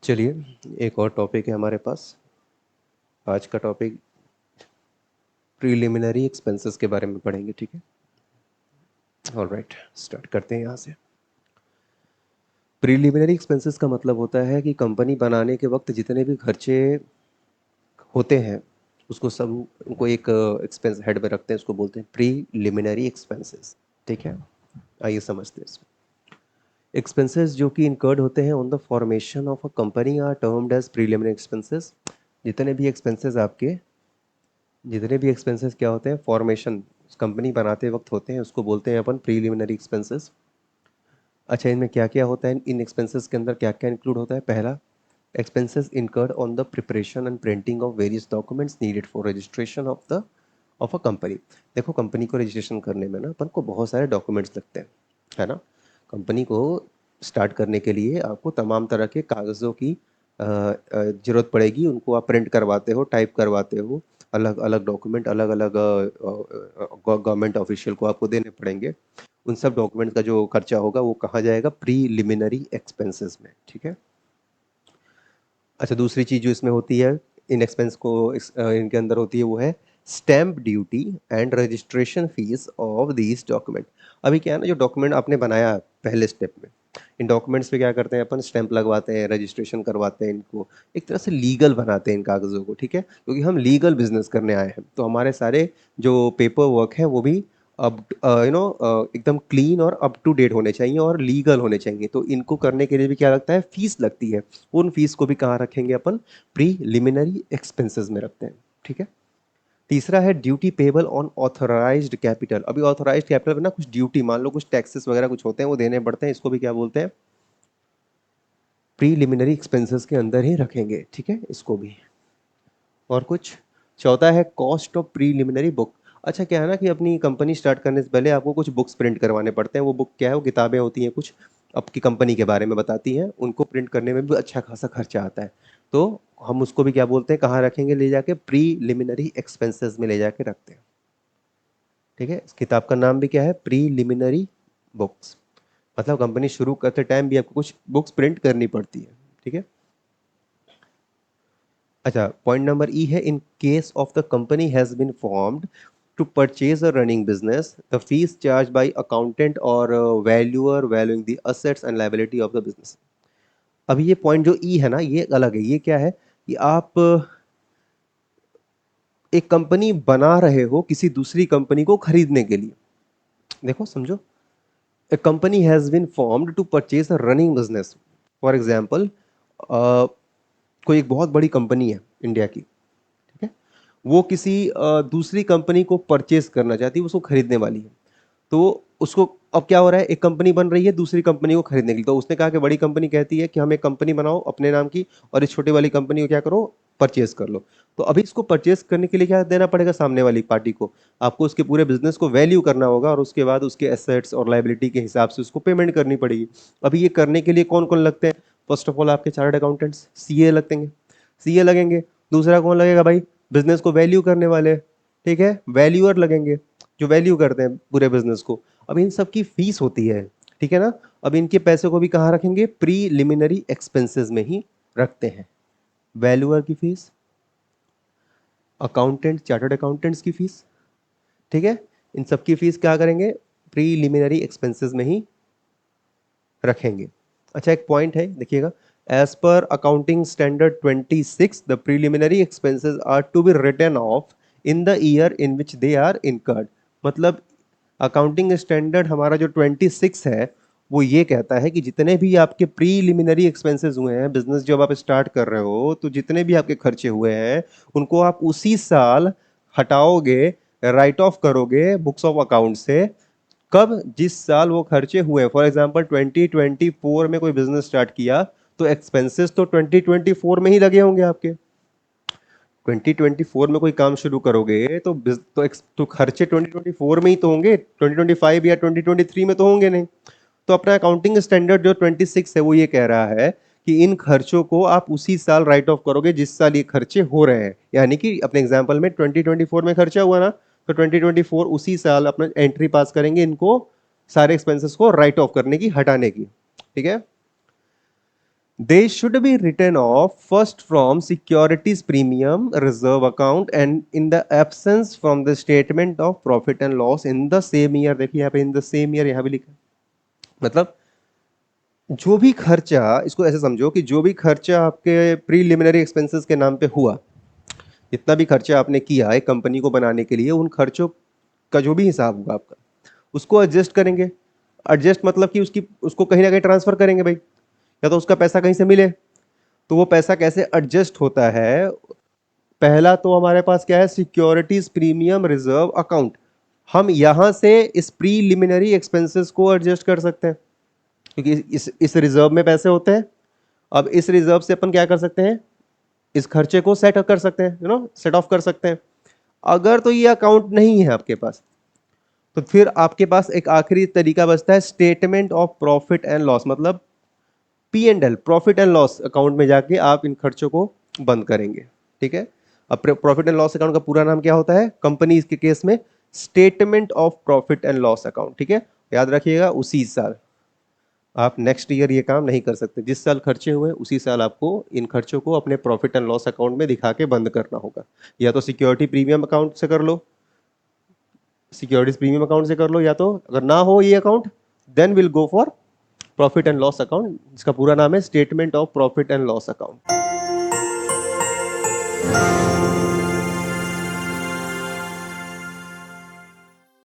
चलिए, एक और टॉपिक है हमारे पास। आज का टॉपिक प्रीलिमिनरी एक्सपेंसेस के बारे में पढ़ेंगे, ठीक है। ऑलराइट, स्टार्ट करते हैं यहाँ से। प्रीलिमिनरी एक्सपेंसेस का मतलब होता है कि कंपनी बनाने के वक्त जितने भी खर्चे होते हैं उसको सब उनको एक एक्सपेंस हेड में रखते हैं, उसको बोलते हैं प्रीलिमिनरी एक्सपेंसेस। ठीक है, आइए समझते हैं इसको। एक्सपेंसेस जो कि इनकर्ड होते हैं on the formation of a company are termed as preliminary expenses. जितने भी एक्सपेंसेस आपके जितने भी एक्सपेंसेस क्या होते हैं, फॉर्मेशन कंपनी बनाते वक्त होते हैं, उसको बोलते हैं अपन प्रीलिमिनरी एक्सपेंसेस। अच्छा, इनमें क्या क्या होता है, इन एक्सपेंसेस के अंदर क्या क्या इंक्लूड होता है। पहला, expenses incurred on the preparation and printing of various documents needed for registration of a company. देखो, कंपनी को रजिस्ट्रेशन करने में ना अपन को बहुत सारे डॉक्यूमेंट्स लगते हैं, है ना। कंपनी को स्टार्ट करने के लिए आपको तमाम तरह के कागज़ों की ज़रूरत पड़ेगी। उनको आप प्रिंट करवाते हो, टाइप करवाते हो, अलग अलग डॉक्यूमेंट अलग अलग गवर्नमेंट ऑफिशियल को आपको देने पड़ेंगे। उन सब डॉक्यूमेंट का जो खर्चा होगा वो कहाँ जाएगा, प्रीलिमिनरी एक्सपेंसेस में। ठीक है। अच्छा, दूसरी चीज़ जो इसमें होती है, इन एक्सपेंस को इनके अंदर होती है, वो है stamp duty and registration fees of these document. अभी क्या है ना, जो डॉक्यूमेंट आपने बनाया पहले स्टेप में, इन डॉक्यूमेंट्स पे क्या करते हैं अपन, स्टैंप लगवाते हैं, रजिस्ट्रेशन करवाते हैं, इनको एक तरह से लीगल बनाते हैं इन कागज़ों को। ठीक है, क्योंकि हम लीगल बिजनेस करने आए हैं, तो हमारे सारे जो पेपर वर्क है वो भी अब एकदम क्लीन और अप टू डेट होने चाहिए और लीगल होने चाहिए। तो इनको करने के लिए भी क्या लगता है, फीस लगती है। उन फीस को भी कहाँ रखेंगे अपन, प्रीलिमिनरी एक्सपेंसेस में रखते हैं। ठीक है। तीसरा है duty payable on authorised capital. अभी ऑथराइज्ड कैपिटल में ना कुछ ड्यूटी, मान लो कुछ टैक्सेस वगैरह कुछ होते हैं, वो देने पड़ते हैं, इसको भी क्या बोलते हैं, प्रीलिमिनरी एक्सपेंसेस के अंदर ही रखेंगे। ठीक है, इसको भी। और कुछ, चौथा है कॉस्ट ऑफ प्रीलिमिनरी बुक। अच्छा, क्या है ना कि अपनी कंपनी स्टार्ट करने से पहले आपको कुछ बुक्स प्रिंट करवाने पड़ते हैं। वो बुक क्या है, वो किताबें होती हैं, कुछ आपकी कंपनी के बारे में बताती हैं। उनको प्रिंट करने में भी अच्छा खासा खर्चा आता है। तो हम उसको भी क्या बोलते हैं, कहाँ रखेंगे, ले जाके प्रीलिमिनरी एक्सपेंसेस में ले जाके रखते हैं। ठीक है, इस किताब का नाम भी क्या है, प्रीलिमिनरी बुक्स। मतलब कंपनी शुरू करते टाइम भी आपको कुछ बुक्स प्रिंट करनी पड़ती है। ठीक है। अच्छा, पॉइंट नंबर ई है, in case of the company has been formed to purchase a running business, the fees charge by accountant or valuer valuing the assets and liability of the business. अभी ये point जो ई है ना, ये अलग है। ये क्या है कि आप एक कंपनी बना रहे हो किसी दूसरी कंपनी को खरीदने के लिए। देखो, समझो, a company has been formed to purchase a running business। For example, कोई एक बहुत बड़ी कंपनी है इंडिया की, ठीक है, वो किसी दूसरी कंपनी को परचेज करना चाहती है, उसको खरीदने वाली है। तो उसको अब क्या हो रहा है, एक कंपनी बन रही है दूसरी कंपनी को खरीदने के लिए। तो उसने कहा कि बड़ी कंपनी कहती है कि हम एक कंपनी बनाओ अपने नाम की, और इस छोटी वाली कंपनी को क्या करो, परचेज कर लो। तो अभी इसको परचेज करने के लिए क्या देना पड़ेगा, सामने वाली पार्टी को आपको उसके पूरे बिजनेस को वैल्यू करना होगा, और उसके बाद उसके एसेट्स और लाइबिलिटी के हिसाब से उसको पेमेंट करनी पड़ेगी। अभी ये करने के लिए कौन कौन लगते हैं, फर्स्ट ऑफ ऑल आपके चार्टर्ड अकाउंटेंट्स, सीए लगेंगे। सीए लगेंगे। दूसरा कौन लगेगा भाई, बिजनेस को वैल्यू करने वाले, ठीक है, वैल्यूअर लगेंगे, जो वैल्यू करते हैं पूरे बिजनेस को। अब इन सब की फीस होती है, ठीक है ना। अब इनके पैसे को भी कहाँ रखेंगे, प्रीलिमिनरी एक्सपेंसेस में ही रखते हैं। वैल्यूअर की फीस, अकाउंटेंट चार्टर्ड अकाउंटेंट्स की फीस, ठीक है, इन सब की फीस क्या करेंगे, प्रीलिमिनरी एक्सपेंसेस में ही रखेंगे। अच्छा, एक पॉइंट है, देखिएगा, as per accounting standard 26 the preliminary expenses are to be written off in the year in which they are incurred. मतलब अकाउंटिंग स्टैंडर्ड हमारा जो 26 है, वो ये कहता है कि जितने भी आपके प्रीलिमिनरी एक्सपेंसेस हुए हैं, बिजनेस जब आप स्टार्ट कर रहे हो तो जितने भी आपके खर्चे हुए हैं उनको आप उसी साल हटाओगे, राइट ऑफ करोगे बुक्स ऑफ अकाउंट से। कब, जिस साल वो खर्चे हुए। फॉर एग्जांपल 2024 में कोई बिजनेस स्टार्ट किया, तो एक्सपेंसेस तो 2024 में ही लगे होंगे आपके। 2024 में कोई काम शुरू करोगे तो तो खर्चे 2024 में ही तो होंगे, 2025 या 2023 में तो होंगे नहीं। तो अपना अकाउंटिंग स्टैंडर्ड जो 26 है वो ये कह रहा है कि इन खर्चों को आप उसी साल राइट ऑफ करोगे जिस साल ये खर्चे हो रहे हैं। यानी कि अपने एग्जांपल में 2024 में खर्चा हुआ ना, तो 2024 उसी साल अपना एंट्री पास करेंगे इनको, सारे एक्सपेंसेस को राइट ऑफ करने की, हटाने की। ठीक है। they should be written off first from securities premium reserve account and in the absence from the statement of profit and loss in the same year। देखिए यहाँ पे in the same year यहाँ भी लिखा है। मतलब जो भी खर्चा, इसको ऐसे समझो कि जो भी खर्चा आपके प्रीलिमिनरी एक्सपेंसेस के नाम पे हुआ, जितना भी खर्चा आपने किया एक कंपनी को बनाने के लिए, उन खर्चों का जो भी हिसाब होगा आपका, उसको एडजस्ट करेंगे। एडजस्ट मतलब कि उसको कहीं ना कहीं ट्रांसफर करेंगे भाई, या तो उसका पैसा कहीं से मिले। तो वो पैसा कैसे एडजस्ट होता है? पहला तो हमारे पास क्या है, सिक्योरिटीज प्रीमियम रिजर्व अकाउंट। हम यहां से इस प्रीलिमिनरी एक्सपेंसेस को एडजस्ट कर सकते हैं, क्योंकि इस रिजर्व में पैसे होते हैं। अब इस रिजर्व से अपन क्या कर सकते हैं, इस खर्चे को सेट कर सकते हैं, सेट ऑफ कर सकते हैं। अगर तो ये अकाउंट नहीं है आपके पास, तो फिर आपके पास एक आखिरी तरीका बचता है, statement of profit and loss. मतलब P&L, profit and loss account में जाके आप इन खर्चों को बंद करेंगे। ठीक है। अब प्रॉफिट एंड लॉस अकाउंट का पूरा नाम क्या होता है कंपनी के केस में? Statement of profit and loss account. ठीक है, याद रखिएगा। उसी साल आप नेक्स्ट ईयर ये काम नहीं कर सकते। जिस साल खर्चे हुए उसी साल आपको इन खर्चों को अपने प्रॉफिट एंड लॉस अकाउंट में दिखा के बंद करना होगा। या तो सिक्योरिटी प्रीमियम अकाउंट से कर लो, सिक्योरिटीज प्रीमियम अकाउंट से कर लो, या तो अगर ना हो ये account, then will go for profit and loss account, जिसका पूरा नाम है statement of profit and loss account.